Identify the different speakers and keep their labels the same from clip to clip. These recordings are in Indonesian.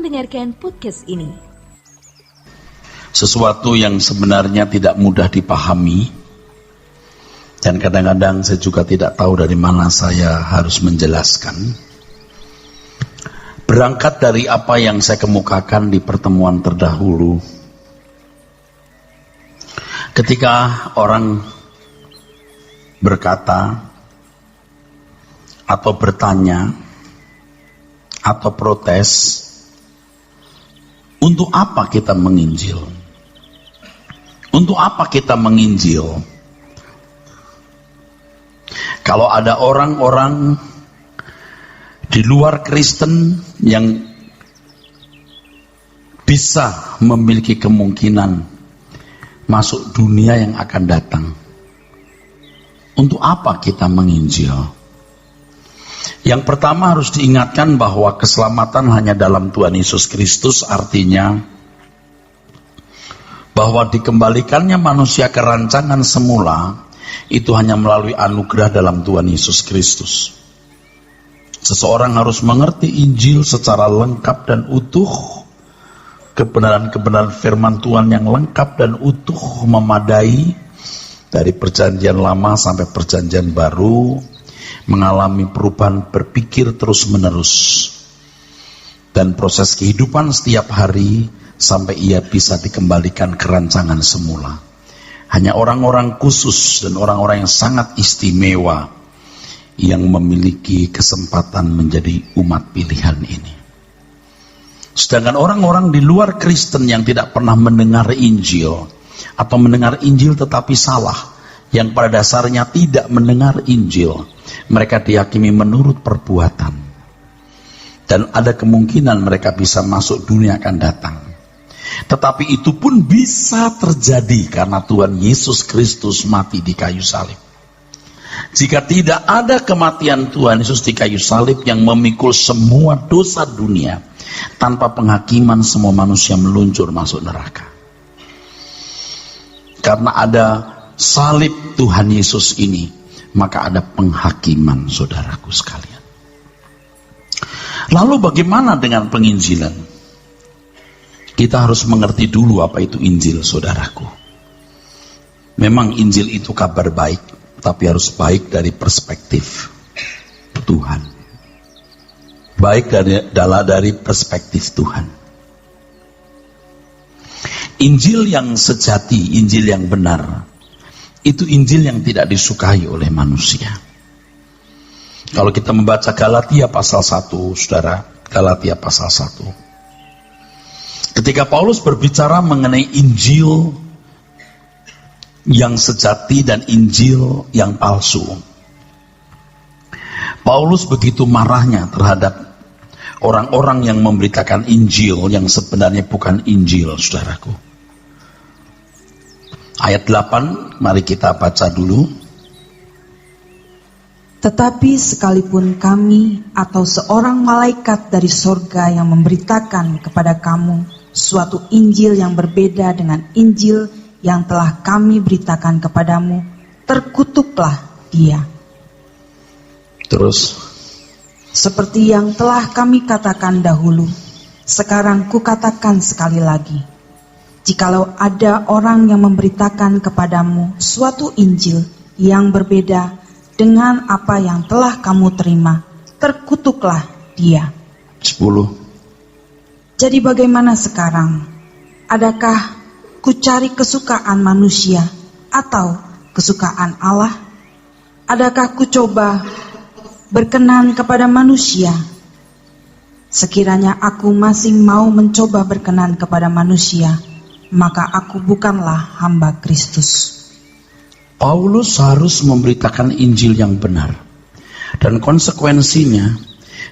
Speaker 1: mendengarkan podcast ini.
Speaker 2: Sesuatu yang sebenarnya tidak mudah dipahami, dan kadang-kadang saya juga tidak tahu dari mana saya harus menjelaskan. Berangkat dari apa yang saya kemukakan di pertemuan terdahulu, ketika orang berkata atau bertanya atau protes, untuk apa kita menginjil? Untuk apa kita menginjil? Kalau ada orang-orang di luar Kristen yang bisa memiliki kemungkinan masuk dunia yang akan datang, untuk apa kita menginjil? Yang pertama harus diingatkan bahwa keselamatan hanya dalam Tuhan Yesus Kristus, artinya bahwa dikembalikannya manusia ke rancangan semula itu hanya melalui anugerah dalam Tuhan Yesus Kristus. Seseorang harus mengerti Injil secara lengkap dan utuh, kebenaran-kebenaran firman Tuhan yang lengkap dan utuh, memadai, dari perjanjian lama sampai perjanjian baru, mengalami perubahan berpikir terus-menerus, dan proses kehidupan setiap hari sampai ia bisa dikembalikan ke rancangan semula. Hanya orang-orang khusus dan orang-orang yang sangat istimewa yang memiliki kesempatan menjadi umat pilihan ini. Sedangkan orang-orang di luar Kristen yang tidak pernah mendengar Injil, atau mendengar Injil tetapi salah, yang pada dasarnya tidak mendengar Injil, mereka dihakimi menurut perbuatan, dan ada kemungkinan mereka bisa masuk dunia akan datang. Tetapi itu pun bisa terjadi karena Tuhan Yesus Kristus mati di kayu salib. Jika tidak ada kematian Tuhan Yesus di kayu salib yang memikul semua dosa dunia, tanpa penghakiman semua manusia meluncur masuk neraka. Karena ada salib Tuhan Yesus ini, maka ada penghakiman, saudaraku sekalian. Lalu bagaimana dengan penginjilan? Kita harus mengerti dulu apa itu Injil, saudaraku. Memang Injil itu kabar baik, tapi harus baik dari perspektif Tuhan. Baik dari perspektif Tuhan. Injil yang sejati, Injil yang benar, itu Injil yang tidak disukai oleh manusia. Kalau kita membaca Galatia pasal 1, saudara, Galatia pasal 1. Ketika Paulus berbicara mengenai Injil yang sejati dan Injil yang palsu, Paulus begitu marahnya terhadap orang-orang yang memberitakan Injil yang sebenarnya bukan Injil, saudaraku. Ayat 8, mari kita baca dulu.
Speaker 3: Tetapi sekalipun kami atau seorang malaikat dari sorga yang memberitakan kepada kamu suatu Injil yang berbeda dengan Injil yang telah kami beritakan kepadamu, terkutuklah dia.
Speaker 2: Terus,
Speaker 3: seperti yang telah kami katakan dahulu, sekarang kukatakan sekali lagi, jikalau ada orang yang memberitakan kepadamu suatu Injil yang berbeda dengan apa yang telah kamu terima, terkutuklah dia.
Speaker 2: 10.
Speaker 3: Jadi bagaimana sekarang? Adakah kucari kesukaan manusia atau kesukaan Allah? Adakah kucoba berkenan kepada manusia? Sekiranya aku masih mau mencoba berkenan kepada manusia, maka aku bukanlah hamba Kristus.
Speaker 2: Paulus harus memberitakan Injil yang benar, dan konsekuensinya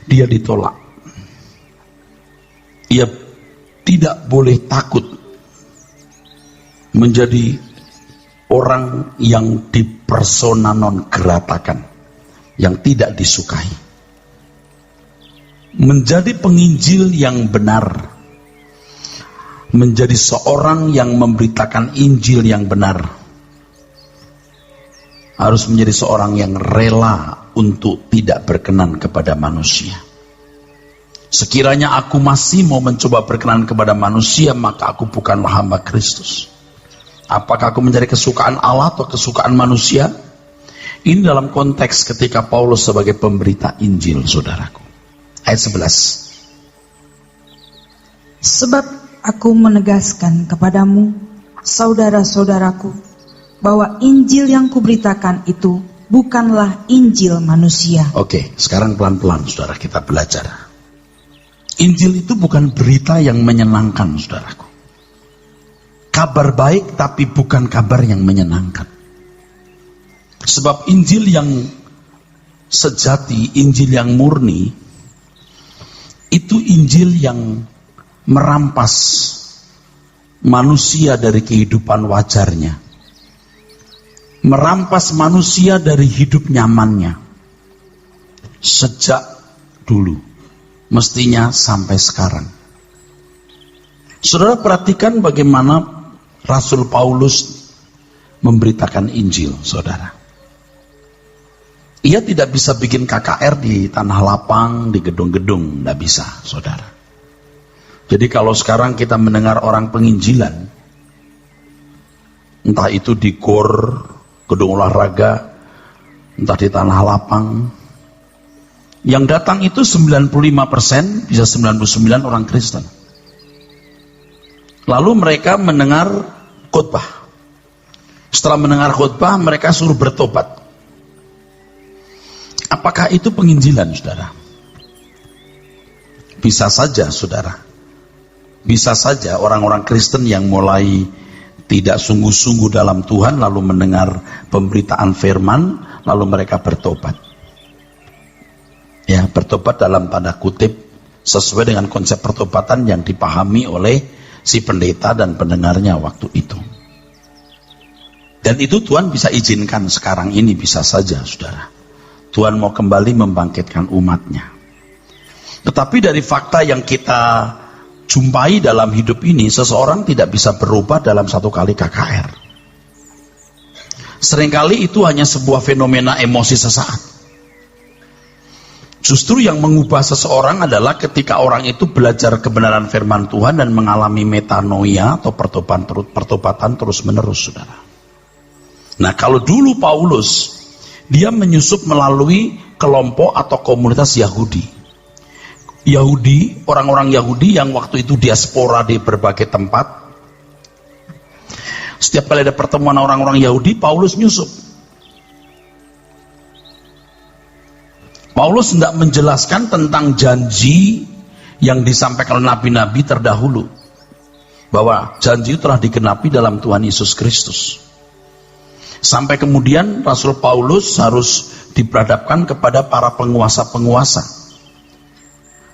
Speaker 2: dia ditolak. Ia tidak boleh takut menjadi orang yang dipersona non gratakan, yang tidak disukai. Menjadi penginjil yang benar, menjadi seorang yang memberitakan Injil yang benar, harus menjadi seorang yang rela untuk tidak berkenan kepada manusia. Sekiranya aku masih mau mencoba berkenan kepada manusia, maka aku bukanlah hamba Kristus. Apakah aku mencari kesukaan Allah atau kesukaan manusia? Ini dalam konteks ketika Paulus sebagai pemberita Injil, saudaraku. Ayat 11.
Speaker 3: Sebab aku menegaskan kepadamu, saudara-saudaraku, bahwa Injil yang kuberitakan itu bukanlah Injil manusia.
Speaker 2: Oke, sekarang pelan-pelan saudara kita belajar. Injil itu bukan berita yang menyenangkan, saudaraku. Kabar baik tapi bukan kabar yang menyenangkan. Sebab Injil yang sejati, Injil yang murni, itu Injil yang merampas manusia dari kehidupan wajarnya. Merampas manusia dari hidup nyamannya. Sejak dulu. Mestinya sampai sekarang. Saudara perhatikan bagaimana Rasul Paulus memberitakan Injil, saudara. Ia tidak bisa bikin KKR di tanah lapang, di gedung-gedung, tidak bisa, saudara. Jadi kalau sekarang kita mendengar orang penginjilan, entah itu di GOR, gedung olahraga, entah di tanah lapang, yang datang itu 95%, bisa 99 orang Kristen. Lalu mereka mendengar khotbah. Setelah mendengar khotbah, mereka suruh bertobat. Apakah itu penginjilan, saudara? Bisa saja, saudara. Bisa saja orang-orang Kristen yang mulai tidak sungguh-sungguh dalam Tuhan, lalu mendengar pemberitaan firman, lalu mereka bertobat. Ya, bertobat dalam tanda kutip sesuai dengan konsep pertobatan yang dipahami oleh si pendeta dan pendengarnya waktu itu. Dan itu Tuhan bisa izinkan sekarang ini, bisa saja, saudara. Tuhan mau kembali membangkitkan umatnya. Tetapi dari fakta yang kita jumpai dalam hidup ini, seseorang tidak bisa berubah dalam satu kali KKR. Seringkali itu hanya sebuah fenomena emosi sesaat. Justru yang mengubah seseorang adalah ketika orang itu belajar kebenaran firman Tuhan dan mengalami metanoia atau pertobatan terus-menerus, saudara. Nah, kalau dulu Paulus, dia menyusup melalui kelompok atau komunitas Yahudi. Orang-orang Yahudi yang waktu itu diaspora di berbagai tempat. Setiap kali ada pertemuan orang-orang Yahudi, Paulus nyusup. Paulus tidak menjelaskan tentang janji yang disampaikan oleh nabi-nabi terdahulu. Bahwa janji itu telah digenapi dalam Tuhan Yesus Kristus. Sampai kemudian Rasul Paulus harus diperhadapkan kepada para penguasa-penguasa.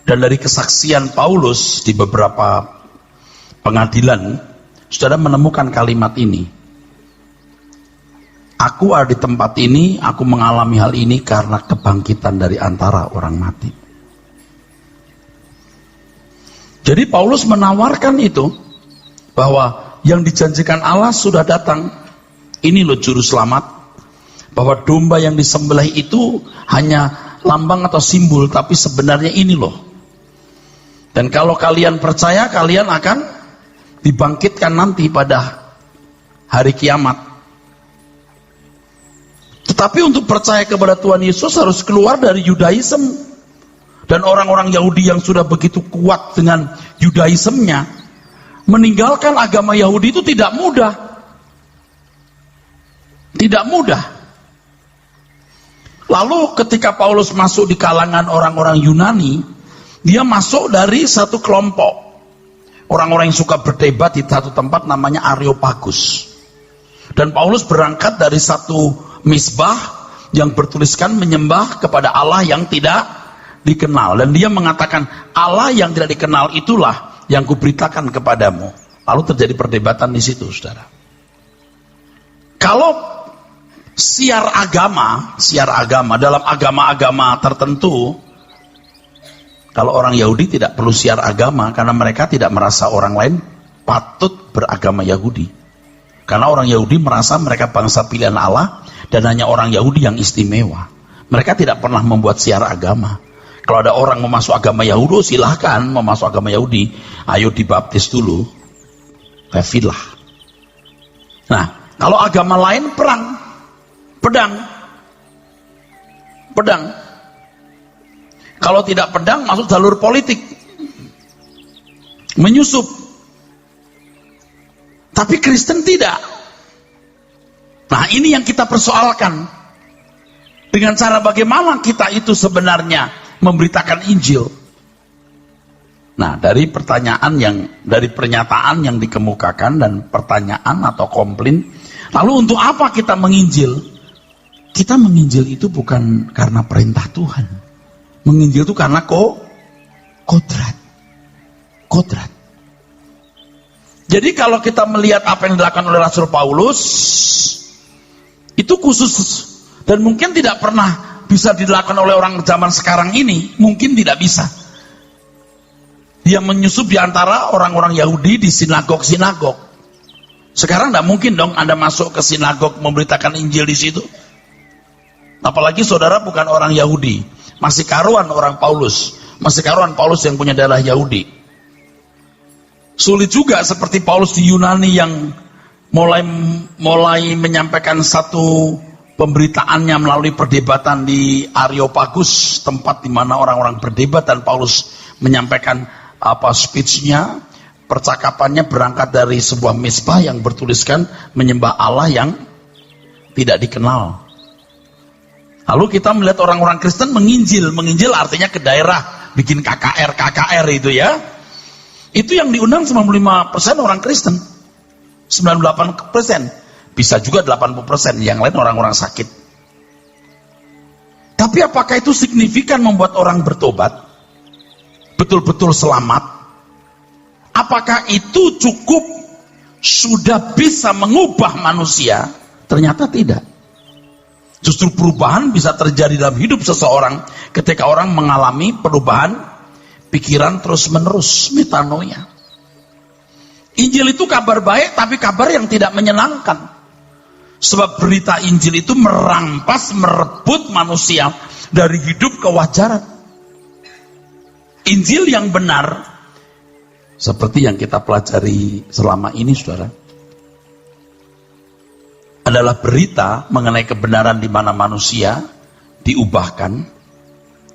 Speaker 2: Dan dari kesaksian Paulus di beberapa pengadilan, saudara menemukan kalimat ini. Aku ada di tempat ini, aku mengalami hal ini karena kebangkitan dari antara orang mati. Jadi Paulus menawarkan itu, bahwa yang dijanjikan Allah sudah datang. Ini loh juru selamat. Bahwa domba yang disembelih itu hanya lambang atau simbol, tapi sebenarnya ini loh. Dan kalau kalian percaya, kalian akan dibangkitkan nanti pada hari kiamat. Tetapi untuk percaya kepada Tuhan Yesus harus keluar dari Yudaism. Dan orang-orang Yahudi yang sudah begitu kuat dengan Yudaismnya, meninggalkan agama Yahudi itu tidak mudah. Tidak mudah. Lalu ketika Paulus masuk di kalangan orang-orang Yunani, dia masuk dari satu kelompok. Orang-orang yang suka berdebat di satu tempat namanya Areopagus. Dan Paulus berangkat dari satu misbah yang bertuliskan menyembah kepada Allah yang tidak dikenal. Dan dia mengatakan, Allah yang tidak dikenal itulah yang kuberitakan kepadamu. Lalu terjadi perdebatan di situ, saudara. Kalau siar agama dalam agama-agama tertentu, kalau orang Yahudi tidak perlu siar agama karena mereka tidak merasa orang lain patut beragama Yahudi. Karena orang Yahudi merasa mereka bangsa pilihan Allah dan hanya orang Yahudi yang istimewa. Mereka tidak pernah membuat siar agama. Kalau ada orang mau masuk agama Yahudi, silahkan mau masuk agama Yahudi, ayo dibaptis dulu, refilah. Nah, kalau agama lain perang, pedang. Kalau tidak pedang, masuk jalur politik, menyusup. Tapi Kristen tidak. Nah, ini yang kita persoalkan. Dengan cara bagaimana kita itu sebenarnya memberitakan Injil. Nah, dari pernyataan yang dikemukakan dan pertanyaan atau komplain, lalu untuk apa kita menginjil? Kita menginjil itu bukan karena perintah Tuhan. Menginjil itu karena kodrat. Jadi kalau kita melihat apa yang dilakukan oleh Rasul Paulus, itu khusus dan mungkin tidak pernah bisa dilakukan oleh orang zaman sekarang ini, mungkin tidak bisa. Dia menyusup di antara orang-orang Yahudi di sinagog-sinagog. Sekarang tidak mungkin dong Anda masuk ke sinagog memberitakan Injil di situ. Apalagi saudara bukan orang Yahudi, masih karuan orang Paulus, masih karuan Paulus yang punya darah Yahudi. Sulit juga seperti Paulus di Yunani yang mulai menyampaikan satu pemberitaannya melalui perdebatan di Areopagus, tempat di mana orang-orang berdebat, dan Paulus menyampaikan speech-nya, percakapannya berangkat dari sebuah mezbah yang bertuliskan menyembah Allah yang tidak dikenal. Lalu kita melihat orang-orang Kristen menginjil artinya ke daerah, bikin KKR itu ya. Itu yang diundang 95% orang Kristen, 98%, bisa juga 80%, yang lain orang-orang sakit. Tapi apakah itu signifikan membuat orang bertobat? Betul-betul selamat? Apakah itu cukup sudah bisa mengubah manusia? Ternyata tidak. Justru perubahan bisa terjadi dalam hidup seseorang ketika orang mengalami perubahan pikiran terus-menerus, metanoia. Injil itu kabar baik, tapi kabar yang tidak menyenangkan. Sebab berita Injil itu merampas, merebut manusia dari hidup kewajaran. Injil yang benar, seperti yang kita pelajari selama ini, saudara, adalah berita mengenai kebenaran di mana manusia diubahkan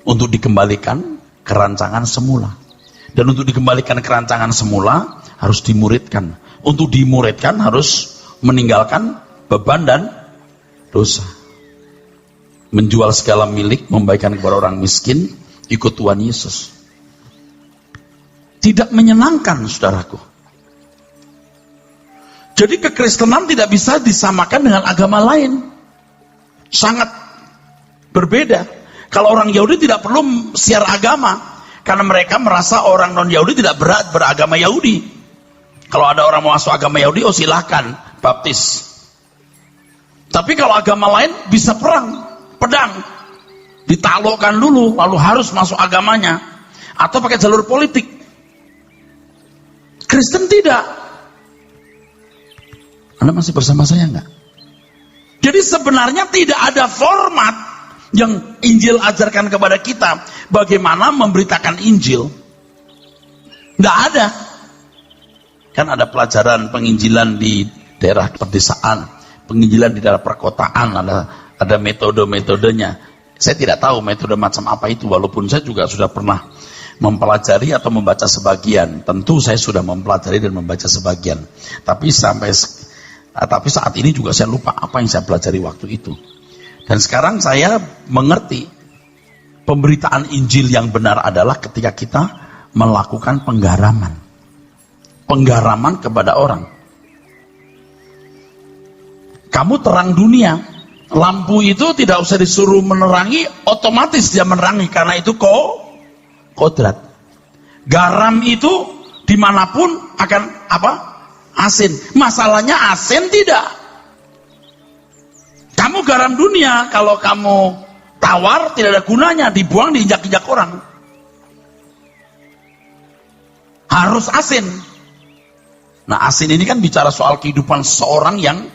Speaker 2: untuk dikembalikan ke rancangan semula. Dan untuk dikembalikan ke rancangan semula harus dimuridkan. Untuk dimuridkan harus meninggalkan beban dan dosa. Menjual segala milik, membagikan kepada orang miskin, ikut Tuhan Yesus. Tidak menyenangkan, saudaraku. Jadi kekristenan tidak bisa disamakan dengan agama lain. Sangat berbeda. Kalau orang Yahudi tidak perlu siar agama, karena mereka merasa orang non-Yahudi tidak berat beragama Yahudi. Kalau ada orang mau masuk agama Yahudi, oh silahkan, baptis. Tapi kalau agama lain bisa perang, pedang, ditaklukkan dulu, lalu harus masuk agamanya, atau pakai jalur politik. Kristen tidak. Anda masih bersama saya enggak? Jadi sebenarnya tidak ada format yang Injil ajarkan kepada kita bagaimana memberitakan Injil. Tidak ada. Kan ada pelajaran penginjilan di daerah pedesaan, penginjilan di daerah perkotaan, ada metode-metodenya. Saya tidak tahu metode macam apa itu, walaupun saya juga sudah pernah mempelajari atau membaca sebagian. Tentu saya sudah mempelajari dan membaca sebagian. Tapi saat ini juga saya lupa apa yang saya pelajari waktu itu. Dan sekarang saya mengerti pemberitaan Injil yang benar adalah ketika kita melakukan penggaraman. Penggaraman kepada orang. Kamu terang dunia. Lampu itu tidak usah disuruh menerangi, otomatis dia menerangi karena itu kodrat. Garam itu dimanapun akan asin. Masalahnya asin tidak. Kamu garam dunia, kalau kamu tawar tidak ada gunanya, dibuang, diinjak-injak orang. Harus asin. Nah, asin ini kan bicara soal kehidupan seorang yang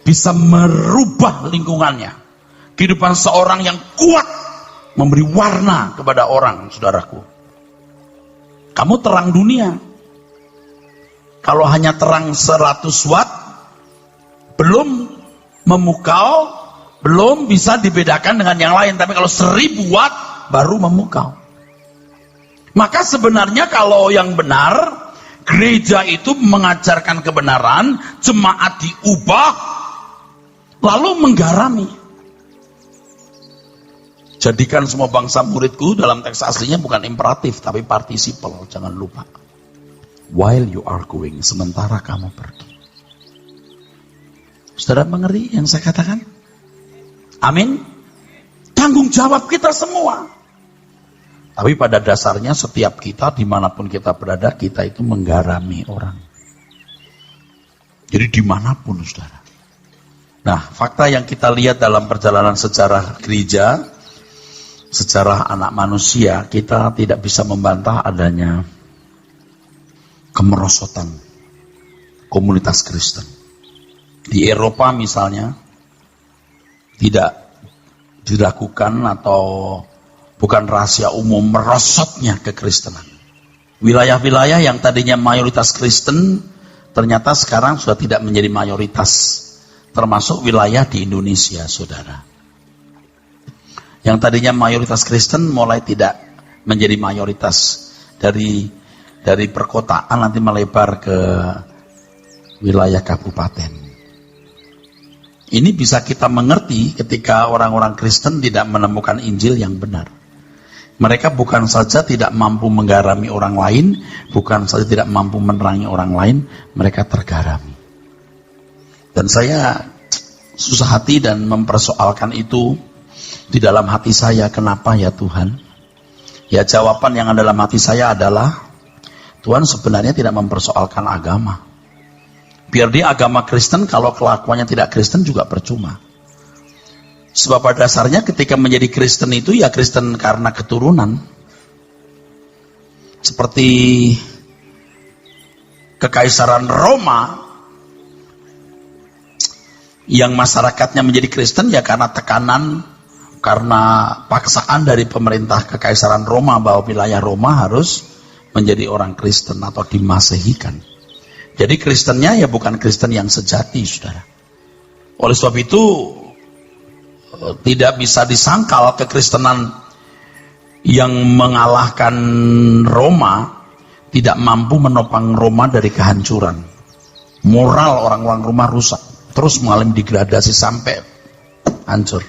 Speaker 2: bisa merubah lingkungannya. Kehidupan seorang yang kuat memberi warna kepada orang, saudaraku. Kamu terang dunia. Kalau hanya terang 100 watt, belum memukau, belum bisa dibedakan dengan yang lain. Tapi kalau 1000 watt, baru memukau. Maka sebenarnya kalau yang benar, gereja itu mengajarkan kebenaran, jemaat diubah, lalu menggarami. Jadikan semua bangsa muridku, dalam teks aslinya bukan imperatif, tapi participle, jangan lupa. While you are going, sementara kamu pergi. Saudara mengerti yang saya katakan? Amin. Tanggung jawab kita semua. Tapi pada dasarnya setiap kita, dimanapun kita berada, kita itu menggarami orang. Jadi dimanapun, saudara. Nah, fakta yang kita lihat dalam perjalanan sejarah gereja, sejarah anak manusia, kita tidak bisa membantah adanya kemerosotan komunitas Kristen. Di Eropa misalnya, tidak dilakukan atau bukan rahasia umum merosotnya kekristenan. Wilayah-wilayah yang tadinya mayoritas Kristen, ternyata sekarang sudah tidak menjadi mayoritas. Termasuk wilayah di Indonesia, saudara. Yang tadinya mayoritas Kristen mulai tidak menjadi mayoritas. Dari perkotaan nanti melebar ke wilayah kabupaten. Ini bisa kita mengerti ketika orang-orang Kristen tidak menemukan Injil yang benar. Mereka bukan saja tidak mampu menggarami orang lain, bukan saja tidak mampu menerangi orang lain, mereka tergarami. Dan saya susah hati dan mempersoalkan itu di dalam hati saya. Kenapa ya Tuhan? Ya jawaban yang ada dalam hati saya adalah, Tuhan sebenarnya tidak mempersoalkan agama. Biar dia agama Kristen, kalau kelakuannya tidak Kristen juga percuma. Sebab pada dasarnya ketika menjadi Kristen itu ya Kristen karena keturunan. Seperti Kekaisaran Roma, yang masyarakatnya menjadi Kristen ya karena tekanan, karena paksaan dari pemerintah Kekaisaran Roma bahwa wilayah Roma harus menjadi orang Kristen atau dimasehikan. Jadi Kristennya ya bukan Kristen yang sejati, saudara. Oleh sebab itu tidak bisa disangkal kekristenan yang mengalahkan Roma tidak mampu menopang Roma dari kehancuran. Moral orang-orang Roma rusak, terus mengalami degradasi sampai hancur.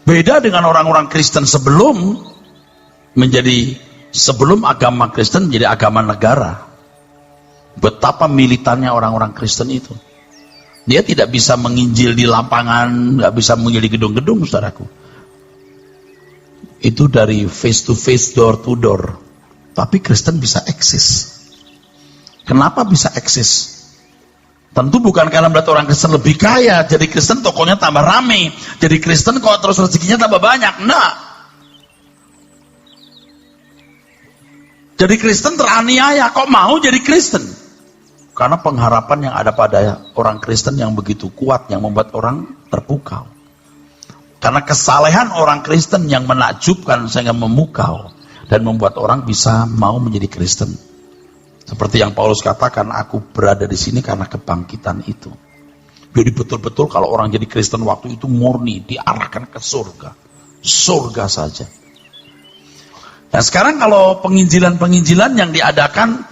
Speaker 2: Beda dengan orang-orang Kristen sebelum agama Kristen menjadi agama negara. Betapa militannya orang-orang Kristen itu. Dia tidak bisa menginjil di lapangan, nggak bisa menginjil di gedung-gedung, saudaraku. Itu dari face to face, door to door. Tapi Kristen bisa eksis. Kenapa bisa eksis? Tentu bukan karena berarti orang Kristen lebih kaya, jadi Kristen tokonya tambah rame, jadi Kristen kok terus rezekinya tambah banyak. Nah, jadi Kristen teraniaya, kok mau jadi Kristen? Karena pengharapan yang ada pada orang Kristen yang begitu kuat, yang membuat orang terpukau. Karena kesalehan orang Kristen yang menakjubkan sehingga memukau dan membuat orang bisa mau menjadi Kristen. Seperti yang Paulus katakan, aku berada di sini karena kebangkitan itu. Jadi betul-betul kalau orang jadi Kristen waktu itu murni, diarahkan ke surga. Surga saja. Nah sekarang kalau penginjilan-penginjilan yang diadakan,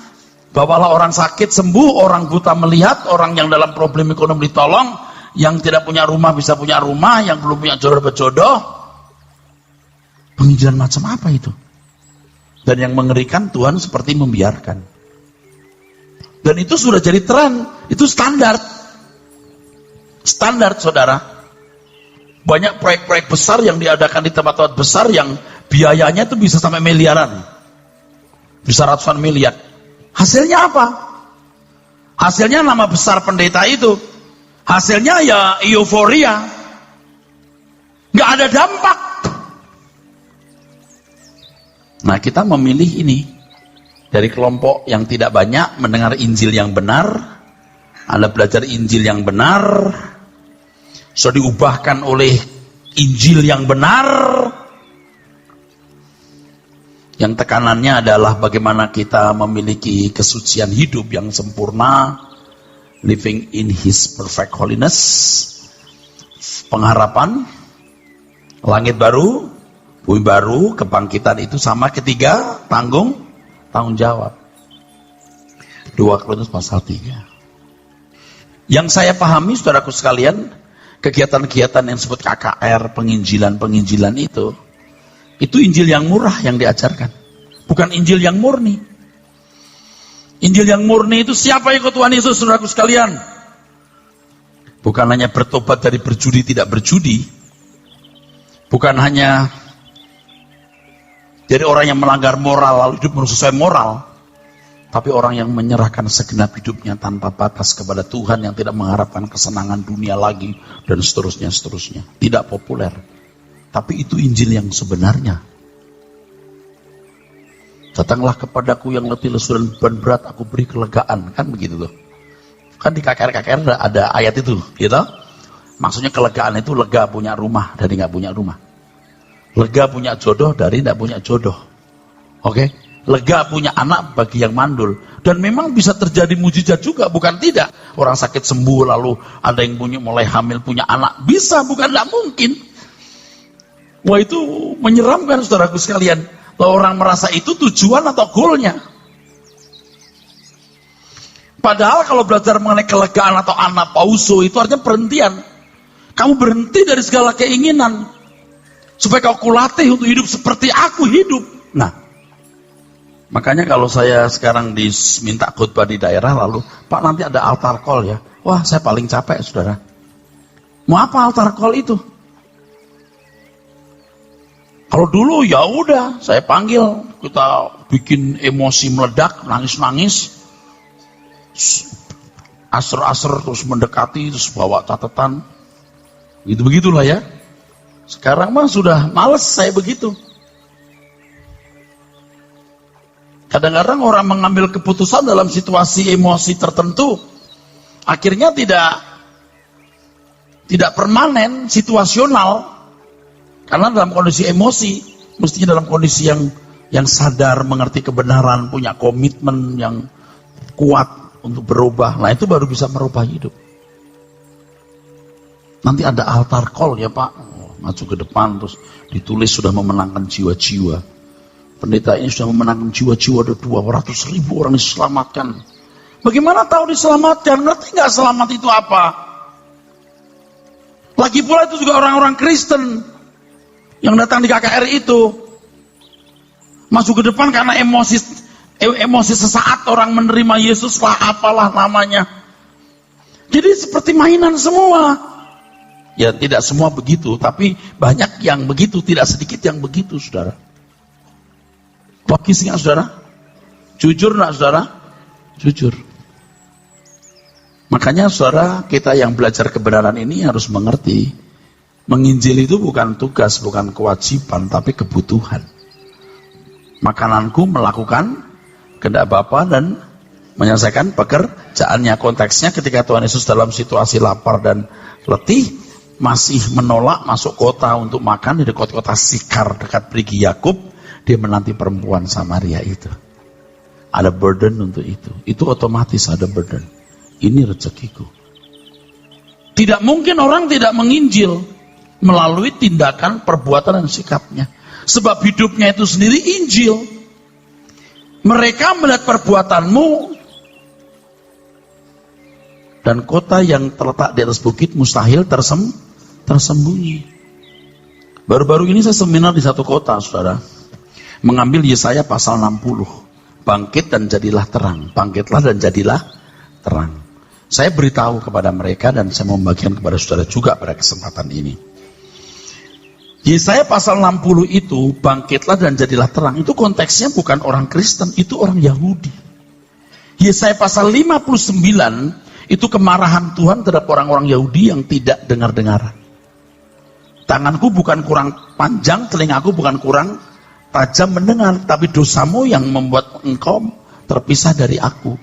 Speaker 2: bawalah orang sakit sembuh, orang buta melihat, orang yang dalam problem ekonomi ditolong, yang tidak punya rumah bisa punya rumah, yang belum punya jodoh berjodoh. Penginjilan macam apa itu? Dan yang mengerikan, Tuhan seperti membiarkan. Dan itu sudah jadi tren, itu standar. Standar, saudara. Banyak proyek-proyek besar yang diadakan di tempat-tempat besar yang biayanya itu bisa sampai miliaran. Bisa ratusan miliar. Hasilnya apa? Hasilnya nama besar pendeta itu. Hasilnya ya euforia. Nggak ada dampak. Nah kita memilih ini. Dari kelompok yang tidak banyak mendengar Injil yang benar. Anda belajar Injil yang benar. Sudah diubahkan oleh Injil yang benar, yang tekanannya adalah bagaimana kita memiliki kesucian hidup yang sempurna, living in His perfect holiness, pengharapan, langit baru, bumi baru, kebangkitan itu sama. Ketiga, tanggung jawab. 2 Korintus pasal 3. Yang saya pahami, saudaraku sekalian, kegiatan-kegiatan yang disebut KKR, penginjilan itu Injil yang murah yang diajarkan, bukan Injil yang murni. Injil yang murni itu siapa ikut Tuhan Yesus, saudaraku sekalian? Bukan hanya bertobat dari berjudi tidak berjudi, bukan hanya jadi orang yang melanggar moral lalu hidup menurut sesuai moral, tapi orang yang menyerahkan segenap hidupnya tanpa batas kepada Tuhan, yang tidak mengharapkan kesenangan dunia lagi, dan seterusnya. Tidak populer. Tapi itu Injil yang sebenarnya. Datanglah kepadaku yang letih lesu dan beban berat, aku beri kelegaan. Kan begitu tuh. Kan di KKR ada ayat itu, gitu. Maksudnya kelegaan itu lega punya rumah dari nggak punya rumah. Lega punya jodoh dari nggak punya jodoh. Oke? Lega punya anak bagi yang mandul. Dan memang bisa terjadi mujizat juga, bukan tidak. Orang sakit sembuh, lalu ada yang mulai hamil punya anak. Bisa, bukan nggak mungkin. Wah, itu menyeramkan, saudaraku sekalian. Bahwa orang merasa itu tujuan atau goalnya. Padahal kalau belajar mengenai kelegaan atau anapauso, itu artinya perhentian. Kamu berhenti dari segala keinginan, supaya kau kulatih untuk hidup seperti aku hidup. Nah, makanya kalau saya sekarang diminta khotbah di daerah, lalu, Pak nanti ada altar call ya. Wah, saya paling capek, saudara. Mau apa altar call itu? Kalau dulu ya udah, saya panggil, kita bikin emosi meledak, nangis-nangis, aser-aser terus mendekati, terus bawa catatan, gitu-begitulah ya. Sekarang mah sudah males saya begitu. Kadang-kadang orang mengambil keputusan dalam situasi emosi tertentu, akhirnya tidak permanen, situasional. Karena dalam kondisi emosi, mestinya dalam kondisi yang sadar, mengerti kebenaran, punya komitmen yang kuat untuk berubah. Nah, itu baru bisa merubah hidup. Nanti ada altar call ya Pak, maju ke depan terus ditulis sudah memenangkan jiwa-jiwa. Pendeta ini sudah memenangkan jiwa-jiwa, ada 200.000 orang diselamatkan. Bagaimana tahu diselamatkan? Ngerti nggak selamat itu apa? Lagi pula itu juga orang-orang Kristen yang datang di KKR itu masuk ke depan karena emosi sesaat, orang menerima Yesus lah apalah namanya. Jadi seperti mainan semua. Ya tidak semua begitu, tapi banyak yang begitu, tidak sedikit yang begitu, saudara. Logis nggak, saudara? Jujur nggak, saudara? Jujur. Makanya saudara, kita yang belajar kebenaran ini harus mengerti, menginjil itu bukan tugas, bukan kewajiban, tapi kebutuhan. Makananku melakukan kehendak Bapa dan menyelesaikan pekerjaannya. Konteksnya ketika Tuhan Yesus dalam situasi lapar dan letih, masih menolak masuk kota untuk makan di dekat kota Sikar, dekat perigi Yakub, dia menanti perempuan Samaria itu. Ada burden untuk itu. Itu otomatis ada burden. Ini rezekiku. Tidak mungkin orang tidak menginjil melalui tindakan, perbuatan, dan sikapnya. Sebab hidupnya itu sendiri Injil. Mereka melihat perbuatanmu, dan kota yang terletak di atas bukit mustahil tersembunyi. Baru-baru ini saya seminar di satu kota, saudara. Mengambil Yesaya pasal 60. Bangkit dan jadilah terang. Bangkitlah dan jadilah terang. Saya beritahu kepada mereka dan saya membagikan kepada saudara juga pada kesempatan ini. Yesaya pasal 60 itu, bangkitlah dan jadilah terang, itu konteksnya bukan orang Kristen, itu orang Yahudi. Yesaya pasal 59, itu kemarahan Tuhan terhadap orang-orang Yahudi yang tidak dengar-dengaran. Tanganku bukan kurang panjang, telingaku bukan kurang tajam mendengar, tapi dosamu yang membuat engkau terpisah dari aku.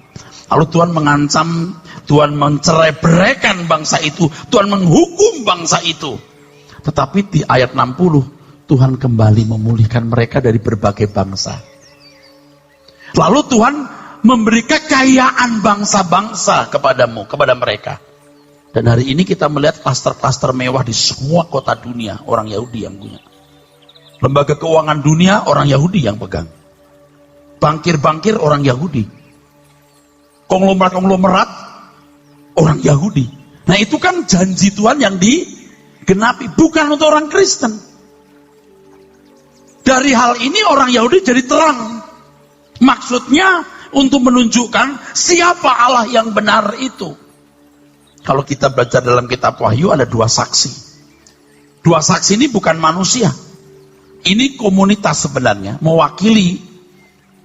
Speaker 2: Lalu Tuhan mengancam, Tuhan mencerai-beraikan bangsa itu, Tuhan menghukum bangsa itu. Tetapi di ayat 60, Tuhan kembali memulihkan mereka dari berbagai bangsa. Lalu Tuhan memberi kekayaan bangsa-bangsa kepadamu, kepada mereka. Dan hari ini kita melihat klaster-klaster mewah di semua kota dunia, orang Yahudi yang punya. Lembaga keuangan dunia, orang Yahudi yang pegang. Bankir-bankir, orang Yahudi. Konglomerat-konglomerat, orang Yahudi. Nah itu kan janji Tuhan yang digenapi, bukan untuk orang Kristen. Dari hal ini orang Yahudi jadi terang. Maksudnya untuk menunjukkan siapa Allah yang benar itu. Kalau kita belajar dalam kitab Wahyu ada 2 saksi. 2 saksi ini bukan manusia. Ini komunitas sebenarnya, mewakili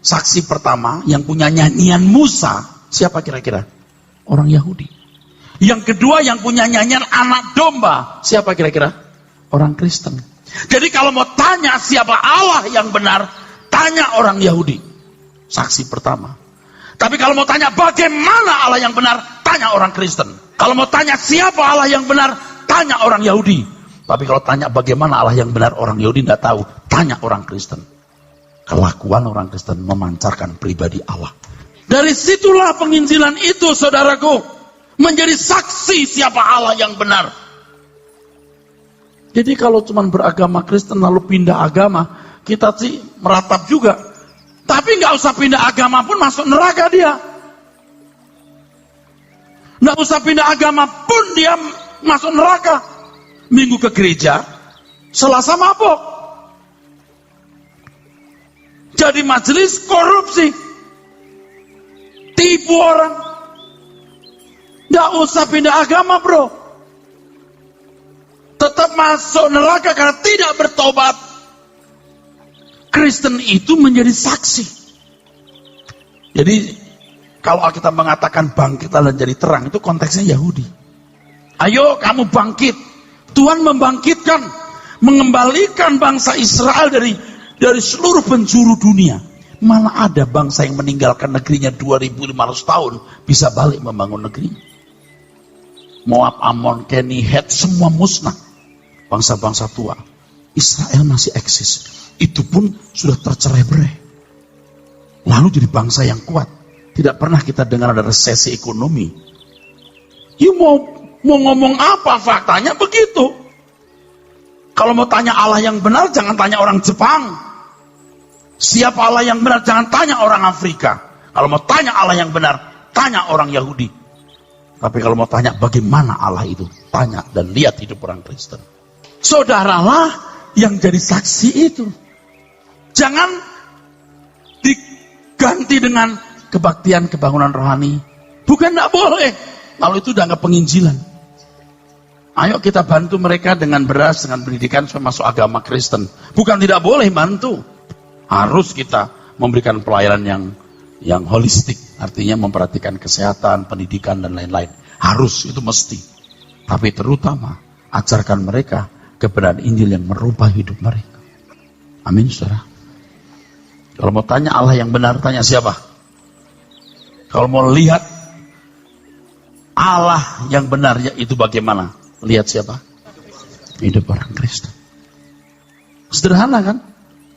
Speaker 2: saksi pertama yang punya nyanyian Musa. Siapa kira-kira? Orang Yahudi. Yang kedua yang punya nyanyian anak domba. Siapa kira-kira? Orang Kristen. Jadi kalau mau tanya siapa Allah yang benar, tanya orang Yahudi. Saksi pertama. Tapi kalau mau tanya bagaimana Allah yang benar, tanya orang Kristen. Kalau mau tanya siapa Allah yang benar, tanya orang Yahudi. Tapi kalau tanya bagaimana Allah yang benar, orang Yahudi tidak tahu, tanya orang Kristen. Kelakuan orang Kristen memancarkan pribadi Allah. Dari situlah penginjilan itu, saudaraku, menjadi saksi siapa Allah yang benar. Jadi kalau cuma beragama Kristen lalu pindah agama, kita sih meratap juga. Tapi nggak usah pindah agama pun masuk neraka dia. Nggak usah pindah agama pun dia masuk neraka. Minggu ke gereja, Selasa mabok. Jadi majelis korupsi. Tipu orang. Nggak usah pindah agama bro. Tetap masuk neraka karena tidak bertobat. Kristen itu menjadi saksi. Jadi kalau Alkitab mengatakan bangkitlah dan jadi terang, itu konteksnya Yahudi. Ayo kamu bangkit. Tuhan membangkitkan, mengembalikan bangsa Israel dari seluruh penjuru dunia. Mana ada bangsa yang meninggalkan negerinya 2500 tahun bisa balik membangun negeri. Moab, Ammon, Keni, Het, semua musnah. Bangsa-bangsa tua. Israel masih eksis. Itu pun sudah tercerai-berai. Lalu jadi bangsa yang kuat. Tidak pernah kita dengar ada resesi ekonomi. You mau ngomong apa? Faktanya begitu. Kalau mau tanya Allah yang benar, jangan tanya orang Jepang. Siapa Allah yang benar, jangan tanya orang Afrika. Kalau mau tanya Allah yang benar, tanya orang Yahudi. Tapi kalau mau tanya bagaimana Allah itu, tanya dan lihat hidup orang Kristen. Saudaralah yang jadi saksi itu. Jangan diganti dengan kebaktian, kebangunan rohani. Bukan tidak boleh. Lalu itu dianggap penginjilan. Ayo kita bantu mereka dengan beras, dengan pendidikan supaya masuk agama Kristen. Bukan tidak boleh bantu. Harus kita memberikan pelayanan yang holistik. Artinya memperhatikan kesehatan, pendidikan dan lain-lain. Harus, itu mesti. Tapi terutama ajarkan mereka kebenaran Injil yang merubah hidup mereka. Amin, saudara. Kalau mau tanya Allah yang benar, tanya siapa? Kalau mau lihat Allah yang benar, ya itu bagaimana? Lihat siapa? Hidup orang Kristen. Sederhana kan?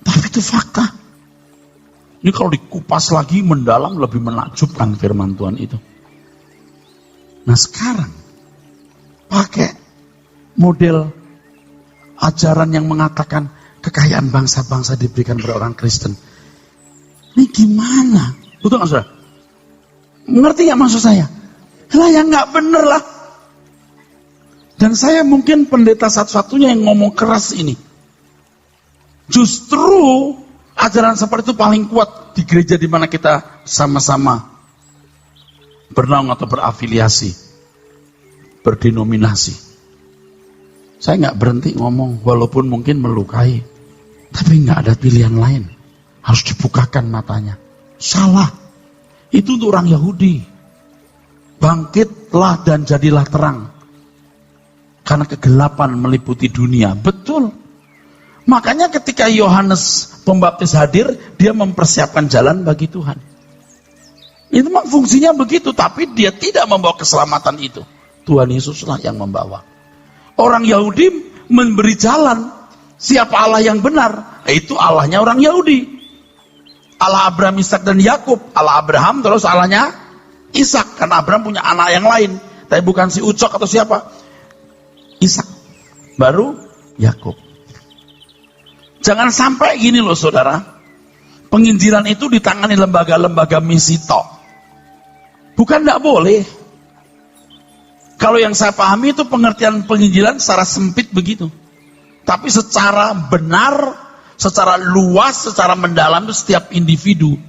Speaker 2: Tapi itu fakta. Ini kalau dikupas lagi mendalam lebih menakjubkan firman Tuhan itu. Nah sekarang pakai model ajaran yang mengatakan kekayaan bangsa-bangsa diberikan kepada orang Kristen. Ini gimana? Betul nggak saudara? Mengerti nggak maksud saya? Lah yang nggak bener lah. Dan saya mungkin pendeta satu-satunya yang ngomong keras ini. Justru ajaran seperti itu paling kuat di gereja di mana kita sama-sama bernaung atau berafiliasi, berdenominasi. Saya nggak berhenti ngomong, walaupun mungkin melukai, tapi nggak ada pilihan lain. Harus dibukakan matanya. Salah. Itu untuk orang Yahudi. Bangkitlah dan jadilah terang. Karena kegelapan meliputi dunia. Betul. Makanya ketika Yohanes Pembaptis hadir, dia mempersiapkan jalan bagi Tuhan. Itu memang fungsinya begitu, tapi dia tidak membawa keselamatan itu. Tuhan Yesuslah yang membawa. Orang Yahudi memberi jalan. Siapa Allah yang benar? Itu Allahnya orang Yahudi. Allah Abraham, Ishak dan Yakub. Allah Abraham terus Allahnya Ishak. Karena Abraham punya anak yang lain. Tapi bukan si Ucok atau siapa. Ishak. Baru Yakub. Jangan sampai gini loh saudara. Penginjilan itu ditangani lembaga-lembaga misi tok. Bukan tidak boleh. Kalau yang saya pahami itu pengertian penginjilan secara sempit begitu. Tapi secara benar, secara luas, secara mendalam itu setiap individu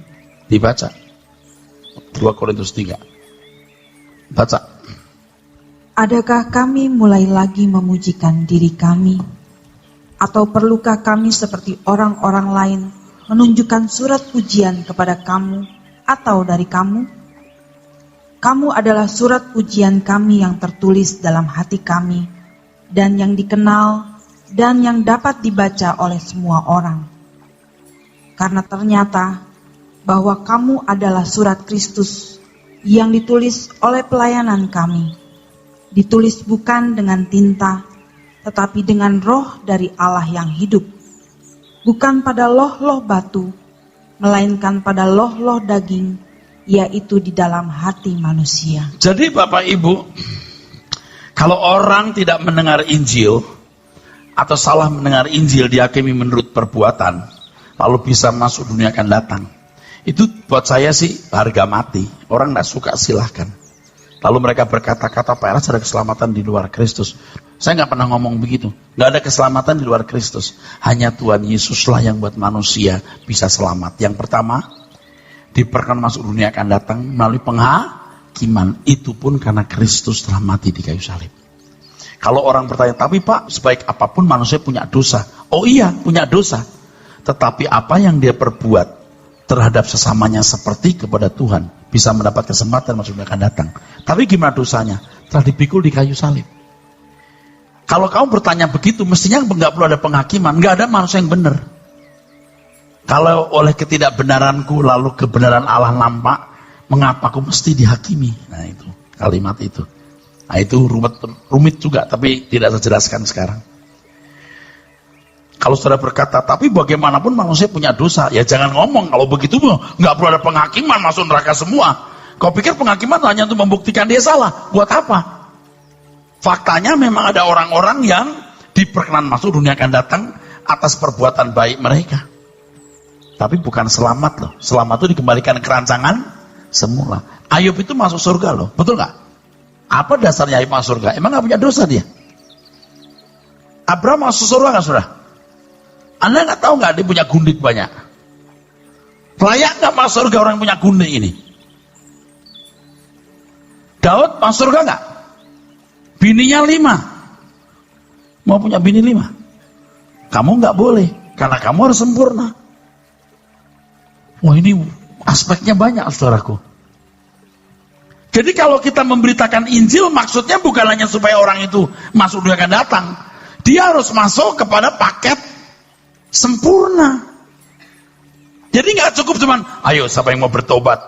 Speaker 2: dibaca. 2 Korintus 3. Baca.
Speaker 3: Adakah kami mulai lagi memujikan diri kami? Atau perlukah kami seperti orang-orang lain menunjukkan surat pujian kepada kamu atau dari kamu? Kamu adalah surat pujian kami yang tertulis dalam hati kami dan yang dikenal dan yang dapat dibaca oleh semua orang. Karena ternyata bahwa kamu adalah surat Kristus yang ditulis oleh pelayanan kami, ditulis bukan dengan tinta, tetapi dengan roh dari Allah yang hidup, bukan pada loh-loh batu, melainkan pada loh-loh daging, yaitu di dalam hati manusia.
Speaker 2: Jadi Bapak Ibu, kalau orang tidak mendengar Injil, atau salah mendengar Injil dihakimi menurut perbuatan, lalu bisa masuk dunia akan datang, itu buat saya sih harga mati. Orang tidak suka silahkan. Lalu mereka berkata-kata peras ada keselamatan di luar Kristus. Saya nggak pernah ngomong begitu. Nggak ada keselamatan di luar Kristus. Hanya Tuhan Yesuslah yang buat manusia bisa selamat. Yang pertama, diperkenan masuk dunia akan datang melalui penghakiman. Itu pun karena Kristus telah mati di kayu salib. Kalau orang bertanya, tapi Pak, sebaik apapun manusia punya dosa. Oh iya, punya dosa. Tetapi apa yang dia perbuat terhadap sesamanya seperti kepada Tuhan, bisa mendapat kesempatan masuk dunia akan datang. Tapi gimana dosanya? Telah dipikul di kayu salib. Kalau kamu bertanya begitu, mestinya nggak perlu ada penghakiman. Nggak ada manusia yang benar. Kalau oleh ketidakbenaranku lalu kebenaran Allah nampak, mengapa aku mesti dihakimi? Nah itu kalimat itu. Nah itu rumit juga, tapi tidak saya jelaskan sekarang. Kalau saudara berkata, tapi bagaimanapun manusia punya dosa, ya jangan ngomong. Kalau begitu nggak perlu ada penghakiman, masuk neraka semua. Kau pikir penghakiman hanya untuk membuktikan dia salah? Buat apa? Faktanya memang ada orang-orang yang diperkenan masuk dunia akan datang atas perbuatan baik mereka. Tapi bukan selamat loh. Selamat itu dikembalikan ke rancangan semula. Ayub itu masuk surga loh. Betul nggak? Apa dasarnya Ayub masuk surga? Emang nggak punya dosa dia? Abraham masuk surga nggak saudara? Anda nggak tahu nggak dia punya gundik banyak? Layak nggak masuk surga orang punya gundik ini? Daud masuk surga nggak? Bininya 5. Mau punya bini 5? Kamu nggak boleh, karena kamu harus sempurna. Wah ini aspeknya banyak saudaraku. Jadi kalau kita memberitakan Injil, maksudnya bukan hanya supaya orang itu masuk dunia akan datang. Dia harus masuk kepada paket sempurna. Jadi nggak cukup cuman, ayo siapa yang mau bertobat.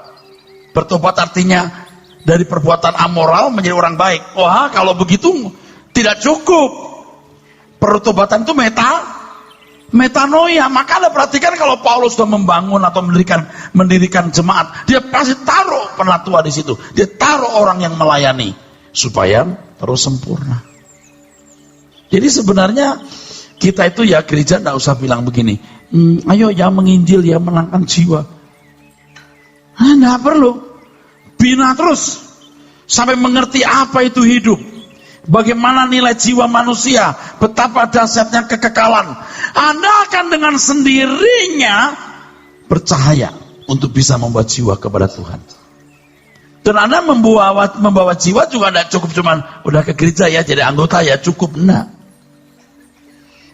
Speaker 2: Bertobat artinya dari perbuatan amoral menjadi orang baik. Wah kalau begitu tidak cukup. Pertobatan itu metanoia. Maka Anda perhatikan kalau Paulus sudah membangun atau mendirikan jemaat, dia pasti taruh penatua di situ. Dia taruh orang yang melayani supaya terus sempurna. Jadi sebenarnya kita itu ya gereja tidak usah bilang begini, ayo ya menginjil ya menangkan jiwa. Tidak perlu. Bina terus sampai mengerti apa itu hidup, bagaimana nilai jiwa manusia, betapa dahsyatnya kekekalan. Anda akan dengan sendirinya bercahaya untuk bisa membawa jiwa kepada Tuhan. Dan Anda membawa jiwa juga tidak cukup cuman udah ke gereja ya jadi anggota ya cukup, enggak.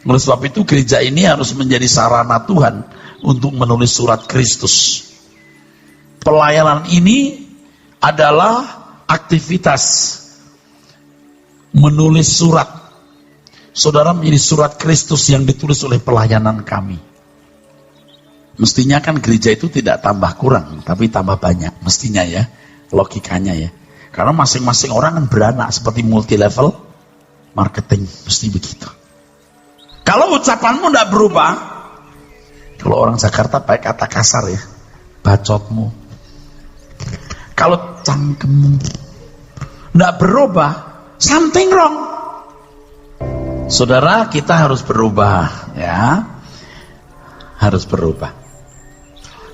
Speaker 2: Oleh sebab itu gereja ini harus menjadi sarana Tuhan untuk menulis surat Kristus. Pelayanan ini adalah aktivitas menulis surat. Saudara menjadi surat Kristus yang ditulis oleh pelayanan kami. Mestinya kan gereja itu tidak tambah kurang, tapi tambah banyak. Mestinya ya, logikanya ya. Karena masing-masing orang kan beranak seperti multi level marketing, mesti begitu. Kalau ucapanmu tidak berubah, kalau orang Jakarta pakai kata kasar ya, bacotmu. Kalau cangkemmu tidak berubah, something wrong. Saudara, kita harus berubah, ya, harus berubah.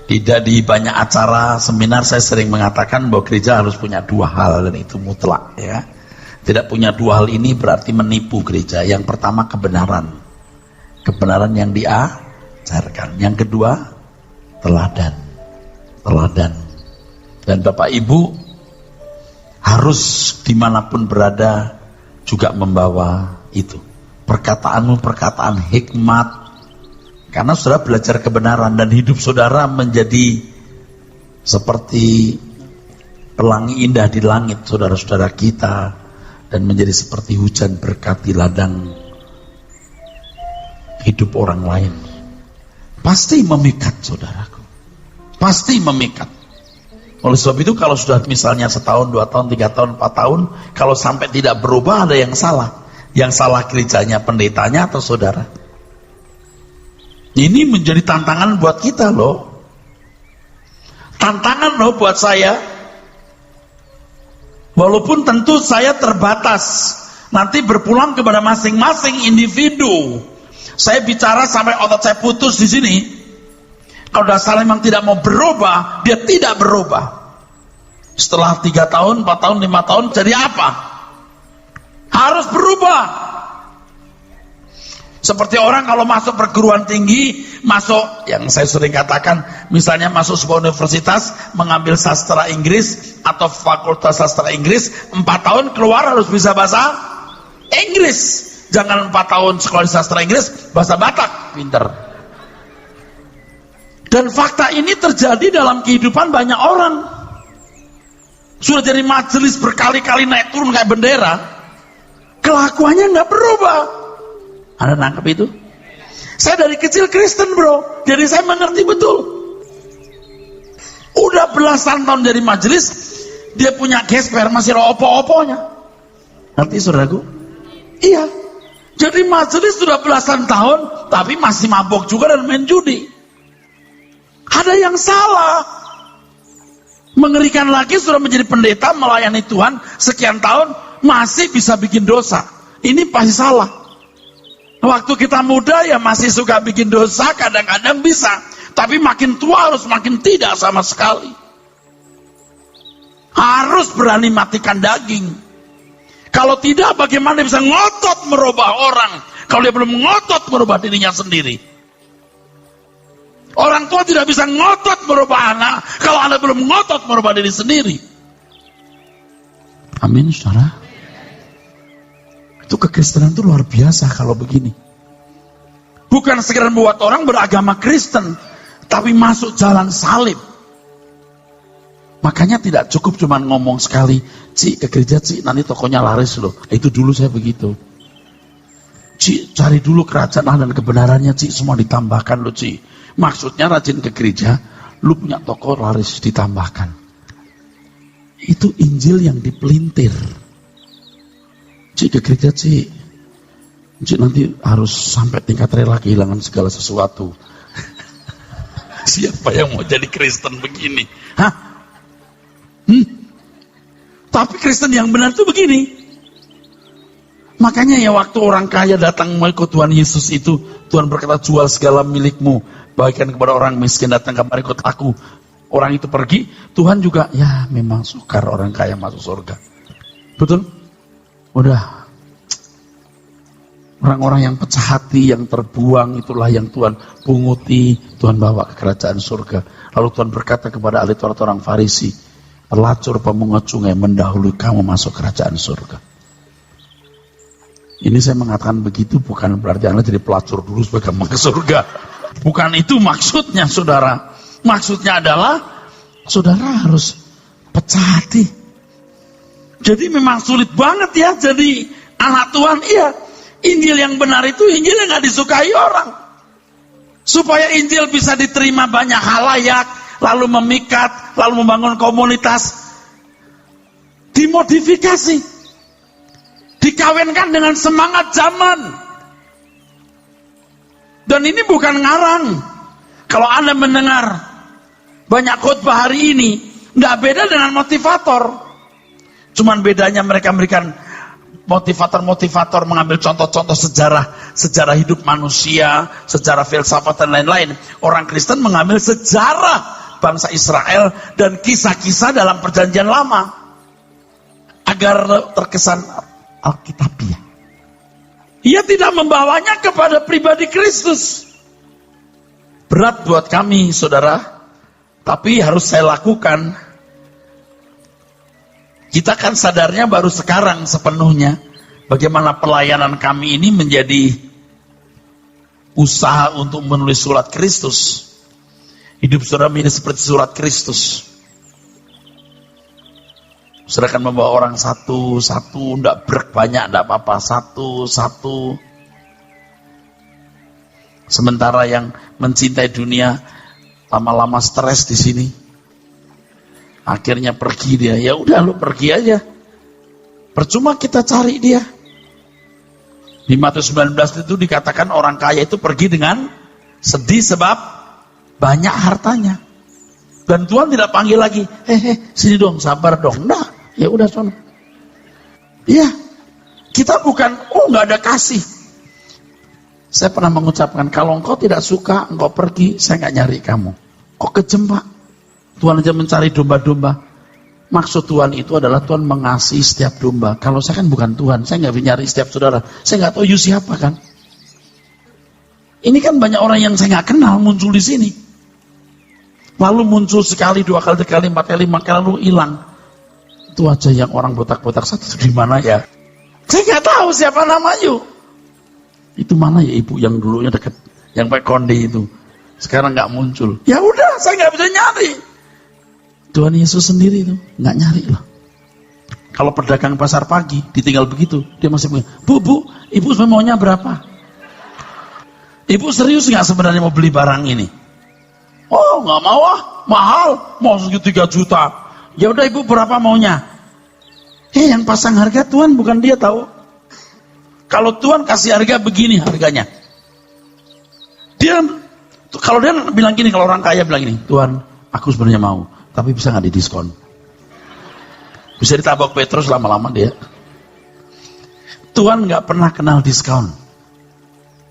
Speaker 2: Tidak di banyak acara seminar saya sering mengatakan bahwa gereja harus punya dua hal, dan itu mutlak, ya. Tidak punya dua hal ini berarti menipu gereja. Yang pertama kebenaran, kebenaran yang diajarkan. Yang kedua teladan, teladan. Dan Bapak Ibu harus dimanapun berada juga membawa itu. Perkataanmu perkataan hikmat, karena saudara belajar kebenaran dan hidup saudara menjadi seperti pelangi indah di langit saudara-saudara kita, dan menjadi seperti hujan berkat di ladang hidup orang lain. Pasti memikat saudaraku, pasti memikat. Oleh sebab itu kalau sudah misalnya setahun, 2 tahun, 3 tahun, 4 tahun, kalau sampai tidak berubah ada yang salah. Yang salah gerejanya, pendetanya, atau saudara. Ini menjadi tantangan buat kita loh. Tantangan loh buat saya. Walaupun tentu saya terbatas. Nanti berpulang kepada masing-masing individu. Saya bicara sampai otot saya putus di sini. Kalau dasarnya memang tidak mau berubah, dia tidak berubah. Setelah 3 tahun, 4 tahun, 5 tahun, jadi apa? Harus berubah. Seperti orang kalau masuk perguruan tinggi, masuk, yang saya sering katakan, misalnya masuk sebuah universitas, mengambil sastra Inggris, atau fakultas sastra Inggris, 4 tahun keluar harus bisa bahasa Inggris. Jangan 4 tahun sekolah di sastra Inggris, bahasa Batak, pinter. Dan fakta ini terjadi dalam kehidupan banyak orang. Sudah jadi majelis berkali-kali naik turun kayak bendera, kelakuannya nggak berubah. Anda nangkep itu? Saya dari kecil Kristen bro, jadi saya mengerti betul. Udah belasan tahun dari majelis, dia punya gesper masih opo-oponya. Ngerti saudaraku? Iya. Jadi majelis sudah belasan tahun, tapi masih mabok juga dan main judi. Ada yang salah. Mengerikan lagi, sudah menjadi pendeta melayani Tuhan sekian tahun, masih bisa bikin dosa. Ini pasti salah. Waktu kita muda ya masih suka bikin dosa, kadang-kadang bisa. Tapi makin tua harus makin tidak sama sekali. Harus berani matikan daging. Kalau tidak, bagaimana dia bisa ngotot merubah orang kalau dia belum ngotot merubah dirinya sendiri? Orang tua tidak bisa ngotot merubah anak kalau anak belum ngotot merubah diri sendiri. Amin, saudara. Itu kekristenan itu luar biasa kalau begini. Bukan sekedar membuat orang beragama Kristen, tapi masuk jalan salib. Makanya tidak cukup cuma ngomong sekali, Ci ke gereja Ci, nanti tokonya laris loh. Itu dulu saya begitu. Ci, cari dulu kerajaan Allah dan kebenarannya Ci, semua ditambahkan loh Ci. Maksudnya rajin ke gereja, lu punya toko laris ditambahkan. Itu Injil yang dipelintir. Ci ke gereja Ci, Ci nanti harus sampai tingkat rela kehilangan segala sesuatu. Siapa yang mau jadi Kristen begini? Hah? Tapi Kristen yang benar itu begini. Makanya ya waktu orang kaya datang mengikut Tuhan Yesus itu, Tuhan berkata jual segala milikmu, bagikan kepada orang miskin, datang kemari ikut aku. Orang itu pergi, Tuhan juga ya memang sukar orang kaya masuk surga. Betul? Udah. Orang-orang yang pecah hati, yang terbuang, itulah yang Tuhan punguti, Tuhan bawa ke kerajaan surga. Lalu Tuhan berkata kepada ahli Taurat orang Farisi, pelacur pemungut sungai mendahului kamu masuk kerajaan surga. Ini saya mengatakan begitu bukan berarti Anda jadi pelacur dulu supaya kamu ke surga. Bukan itu maksudnya saudara. Maksudnya adalah saudara harus pecah hati. Jadi memang sulit banget ya jadi anak Tuhan. Iya, Injil yang benar itu Injil yang gak disukai orang. Supaya Injil bisa diterima banyak halayak, lalu memikat, lalu membangun komunitas, dimodifikasi, dikawinkan dengan semangat zaman. Dan ini bukan ngarang. Kalau Anda mendengar banyak khotbah hari ini, nggak beda dengan motivator. Cuman bedanya mereka memberikan motivator-motivator mengambil contoh-contoh sejarah hidup manusia, sejarah filsafat dan lain-lain. Orang Kristen mengambil sejarah bangsa Israel dan kisah-kisah dalam perjanjian lama agar terkesan alkitabiah. Ia tidak membawanya kepada pribadi Kristus. Berat buat kami, saudara, tapi harus saya lakukan. Kita kan sadarnya baru sekarang sepenuhnya bagaimana pelayanan kami ini menjadi usaha untuk menulis surat Kristus. Hidup saudara ini seperti surat Kristus. Saudara akan membawa orang satu-satu, tidak banyak, tidak apa-apa, satu-satu. Sementara yang mencintai dunia lama-lama stres di sini. Akhirnya pergi dia. Ya udah, lu pergi aja. Percuma kita cari dia. Di Matius 19 itu dikatakan orang kaya itu pergi dengan sedih sebab banyak hartanya. Dan Tuhan tidak panggil lagi, sini dong, sabar dong. Nah, ya udah sono. Iya, kita bukan, nggak ada kasih. Saya pernah mengucapkan, kalau engkau tidak suka, engkau pergi, saya nggak nyari kamu. Kok kejem, Pak? Tuhan aja mencari domba-domba. Maksud Tuhan itu adalah Tuhan mengasihi setiap domba. Kalau saya kan bukan Tuhan, saya nggak nyari setiap saudara. Saya nggak tahu you siapa kan. Ini kan banyak orang yang saya nggak kenal muncul di sini. Lalu muncul sekali, 2 kali, 3 kali, 4 kali, 5 kali, lalu hilang. Itu aja yang orang botak-botak satu gimana ya? Saya nggak tahu siapa namanya. Itu mana ya ibu yang dulunya dekat, yang pakai konde itu. Sekarang nggak muncul. Ya udah, saya nggak bisa nyari. Tuhan Yesus sendiri itu nggak nyari loh. Kalau pedagang pasar pagi ditinggal begitu, dia masih bilang, Bu, ibu maunya berapa? Ibu serius nggak sebenarnya mau beli barang ini? Oh, nggak mau mahal, mau segitu 3 juta. Ya udah ibu berapa maunya? Yang pasang harga Tuhan, bukan dia tahu. Kalau Tuhan kasih harga begini harganya. Kalau dia bilang gini, kalau orang kaya bilang gini, Tuhan, aku sebenarnya mau. Tapi bisa nggak didiskon? Bisa ditabok Petrus lama-lama dia. Tuhan nggak pernah kenal diskon,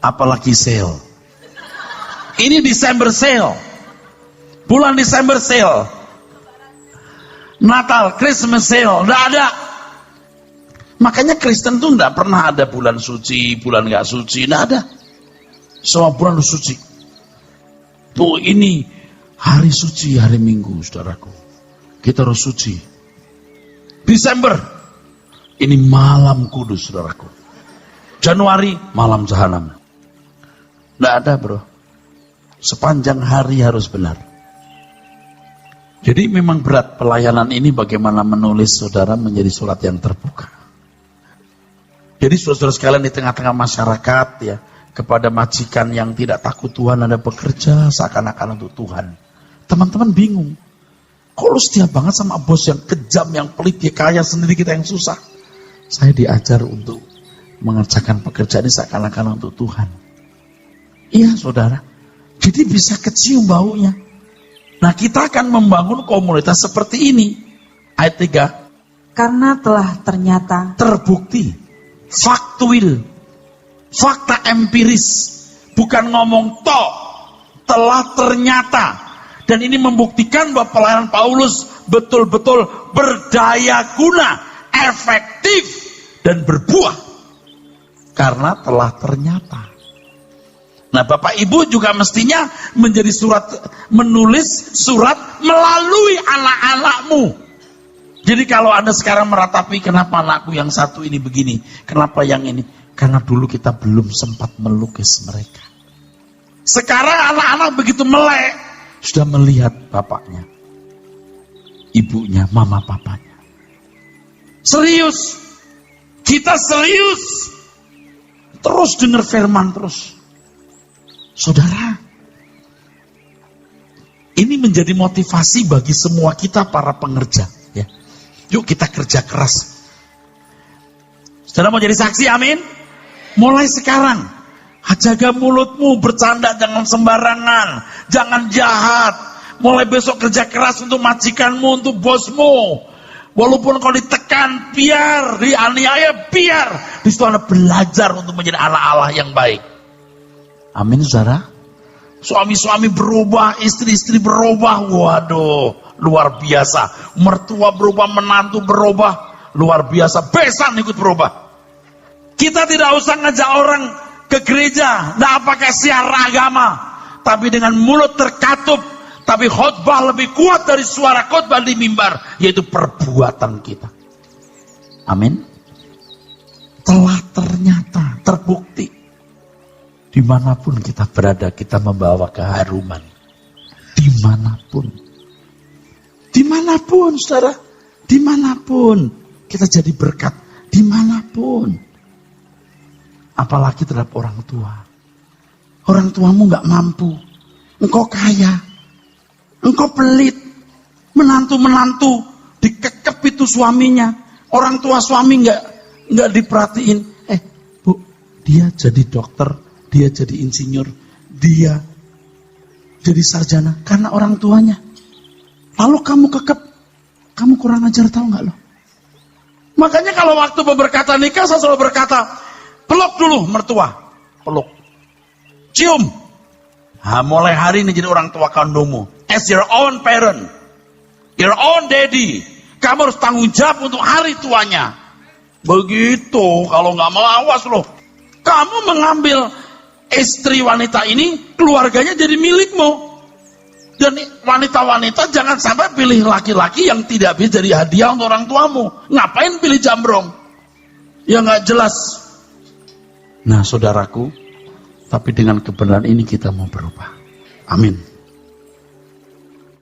Speaker 2: apalagi sale. Ini Desember sale, bulan Desember sale, Natal, Christmas sale, nggak ada. Makanya Kristen tuh nggak pernah ada bulan suci, bulan nggak suci, nggak ada. Semua bulan suci. Tuh ini hari suci, hari Minggu, saudaraku. Kita harus suci. Desember, ini malam kudus, saudaraku. Januari, malam jahanam. Nggak ada, bro. Sepanjang hari harus benar. Jadi memang berat pelayanan ini bagaimana menulis saudara menjadi surat yang terbuka. Jadi saudara-saudara sekalian di tengah-tengah masyarakat ya, kepada majikan yang tidak takut Tuhan Anda bekerja seakan-akan untuk Tuhan. Teman-teman bingung. Kok lu setia banget sama bos yang kejam, yang pelit, dia kaya sendiri, kita yang susah. Saya diajar untuk mengerjakan pekerjaan ini seakan-akan untuk Tuhan. Iya saudara. Jadi bisa kecium baunya. Nah kita akan membangun komunitas seperti ini. Ayat 3.
Speaker 3: Karena telah ternyata,
Speaker 2: Terbukti. Faktuil. Fakta empiris. Bukan ngomong tok. Telah ternyata. Dan ini membuktikan bahwa pelayanan Paulus betul-betul berdaya guna, efektif, dan berbuah. Karena telah ternyata. Nah Bapak Ibu juga mestinya menulis surat melalui anak-anakmu. Jadi kalau Anda sekarang meratapi kenapa anakku yang satu ini begini, kenapa yang ini? Karena dulu kita belum sempat melukis mereka. Sekarang anak-anak begitu melek, sudah melihat bapaknya, ibunya, mama papanya. Serius, kita serius. Terus dengar firman terus. Saudara, ini menjadi motivasi bagi semua kita para pengerja. Ya. Yuk kita kerja keras. Saudara mau jadi saksi, amin? Mulai sekarang. Jaga mulutmu, bercanda jangan sembarangan, jangan jahat. Mulai besok kerja keras untuk majikanmu, untuk bosmu. Walaupun kau ditekan, biar dianiaya, biar di situ Anda belajar untuk menjadi Allah-Allah yang baik. Amin, saudara. Suami-suami berubah, istri-istri berubah. Waduh, luar biasa. Mertua berubah, menantu berubah, luar biasa. Besan ikut berubah. Kita tidak usah ngajak orang ke gereja, tidak pakai siar agama, tapi dengan mulut terkatup, tapi khotbah lebih kuat dari suara khotbah di mimbar, yaitu perbuatan kita. Amin. Telah ternyata terbukti, dimanapun kita berada, kita membawa keharuman. Dimanapun, saudara, dimanapun kita jadi berkat, dimanapun. Apalagi terhadap orang tua. Orang tuamu gak mampu, engkau kaya, engkau pelit, menantu-menantu dikekep itu suaminya, orang tua suami nggak diperhatiin. Bu, dia jadi dokter, dia jadi insinyur, dia jadi sarjana karena orang tuanya. Lalu kamu kekep, kamu kurang ajar, tahu nggak lo? Makanya kalau waktu pemberkatan nikah saya selalu berkata, peluk dulu mertua, peluk, cium. Mulai hari ini jadi orang tua kandungmu, as your own parent, your own daddy. Kamu harus tanggung jawab untuk hari tuanya. Begitu, kalau nggak mau awas loh. Kamu mengambil istri wanita ini, keluarganya jadi milikmu. Dan wanita-wanita jangan sampai pilih laki-laki yang tidak bisa jadi hadiah untuk orang tuamu. Ngapain pilih jambrong? Ya nggak jelas. Nah saudaraku, tapi dengan kebenaran ini kita mau berubah. Amin.